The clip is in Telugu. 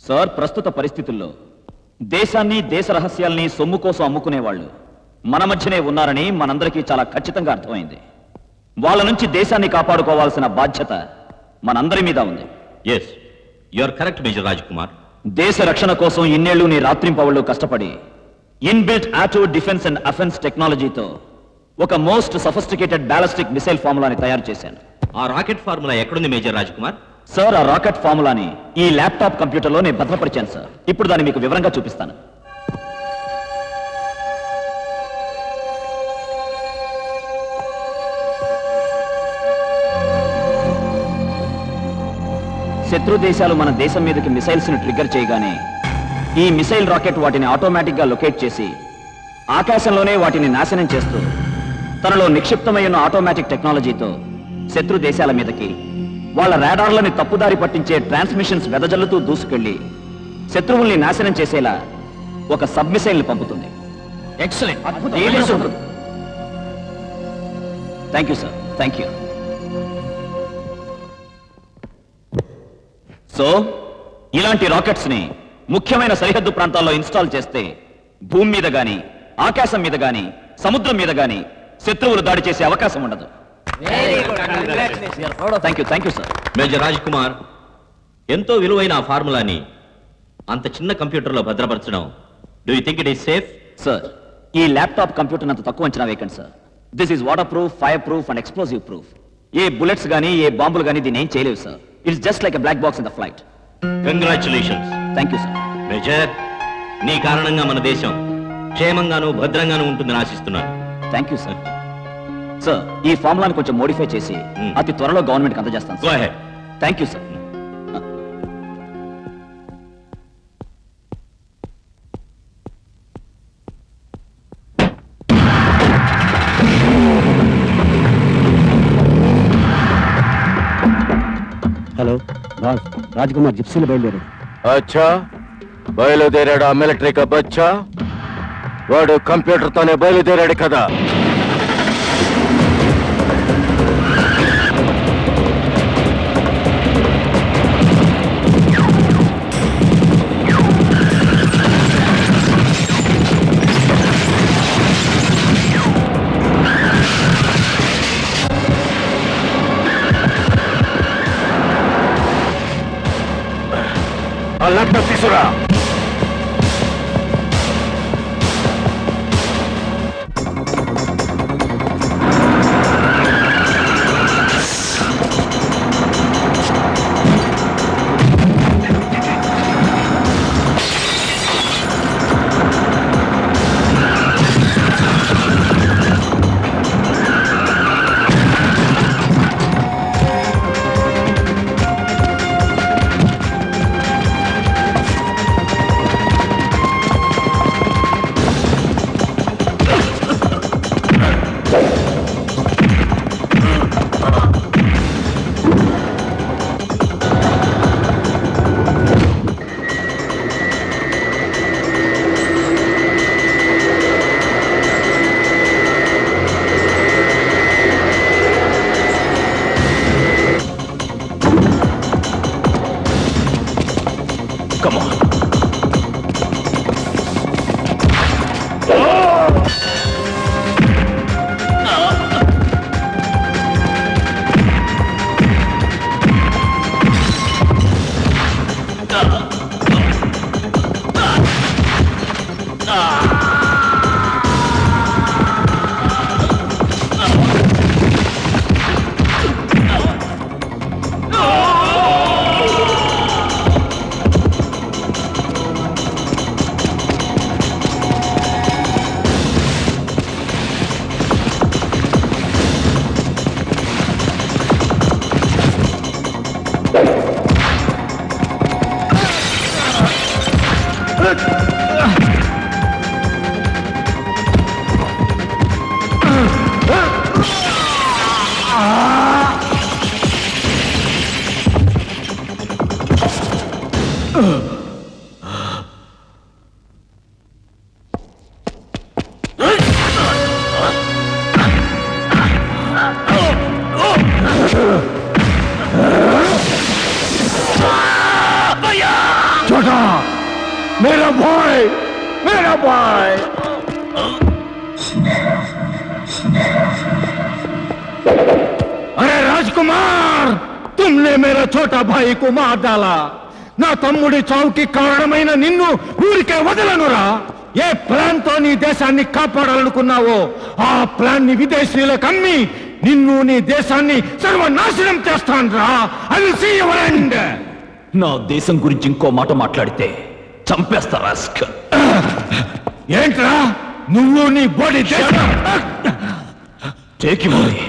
సార్, ప్రస్తుత పరిస్థితుల్లో దేశాన్ని, దేశ రహస్యాల్ని సొమ్ము కోసం అమ్ముకునేవాళ్ళు మన మధ్యనే ఉన్నారని మనందరికీ చాలా ఖచ్చితంగా అర్థమైంది. వాళ్ళ నుంచి దేశాన్ని కాపాడుకోవాల్సిన బాధ్యత మనందరి మీద ఉంది. Yes, you are correct major Raj Kumar. దేశ రక్షణ కోసం ఇన్నేళ్లు నీ రాత్రింపవళ్ళు కష్టపడి inbuilt auto defence and offence టెక్నాలజీతో ఒక మోస్ట్ సఫిస్టికేటెడ్ బ్యాలిస్టిక్ మిసైల్ ఫార్ములాని తయారు చేశాను. ఆ రాకెట్ ఫార్ములా ఎక్కడుంది మేజర్ రాజ్ కుమార్? సార్, ఆ రాకెట్ ఫార్ములాని ఈ ల్యాప్టాప్ కంప్యూటర్లో నేను భద్రపరిచాను సార్. ఇప్పుడు దాన్ని మీకు వివరంగా చూపిస్తాను. శత్రు దేశాలు మన దేశం మీదకి మిసైల్స్ ని ట్రిగ్గర్ చేయగానే ఈ మిసైల్ రాకెట్ వాటిని ఆటోమేటిక్ గా లొకేట్ చేసి ఆకాశంలోనే వాటిని నాశనం చేస్తూ తనలో నిక్షిప్తమైన ఆటోమేటిక్ టెక్నాలజీతో శత్రు దేశాల మీదకి వాళ్ళ రాడార్లని తప్పుదారి పట్టించే ట్రాన్స్మిషన్స్ వెదజల్లుతూ దూసుకెళ్లి శత్రువుల్ని నాశనం చేసేలా ఒక సబ్ మిసైల్ ని పంపుతుంది. Excellent. Thank you sir, thank you. So ఇలాంటి రాకెట్స్ ని ముఖ్యమైన సరిహద్దు ప్రాంతాల్లో ఇన్స్టాల్ చేస్తే భూమి మీద గాని, ఆకాశం మీద గాని, సముద్రం మీద గాని శత్రువులు దాడి చేసే అవకాశం ఉండదు. Thank you sir. Major Raj Kumar, ఎంతో విలువైన ఆ ఫార్ములాని అంత చిన్న కంప్యూటర్లో భద్రపరచడం, do you think it is safe? Sir, ఈ ల్యాప్టాప్ కంప్యూటర్ అంత తక్కువ అంచనా వేయకండి sir. This is waterproof, fireproof and explosive proof. ఏ బుల్లెట్స్ గానీ, ఏ బాంబులు గానీ దీన్ని ఏం చేయలేవు sir. It's just like a black box in the flight. Congratulations. Thank you sir. Major, నీ కారణంగా మన దేశం క్షేమంగాను భద్రంగాను ఉంటుందని ఆశిస్తున్నాను. Thank you sir. సార్, ఈ ఫార్ములాని కొంచెం మోడిఫై చేసి అతి త్వరలో గవర్నమెంట్కి అందజేస్తాను. Go ahead. Thank you sir. Hello boss, Raj Kumar జిప్సీలు బయలుదేరాడు. అచ్చా, బయలుదేరాడు. ఆ మిలిటరీ కా బచ్చా వాడు కంప్యూటర్ తోనే బయలుదేరాడు కదా. ఆ ల్యాప్టాప్ తీసురా. Come on. छोटा मेरा भाई मेरा भाई अरे राजकुमार तुमने मेरा छोटा भाई को मार डाला నా తమ్ముడి చావుకి కారణమైన నిన్ను ఊరికే వదలనురా ఏ ప్లాన్ తో నీ దేశాన్ని కాపాడాలనుకున్నావో ఆ ప్లాన్ ని విదేశీయులకు అమ్మి నిన్ను నీ దేశాన్ని సర్వనాశనం చేస్తానురా I will see your end నా దేశం గురించి ఇంకో మాట మాట్లాడితే చంపేస్తా రాస్కల్. ఏంట్రా నువ్వు నీ బాడీ టేక్ ఇట్.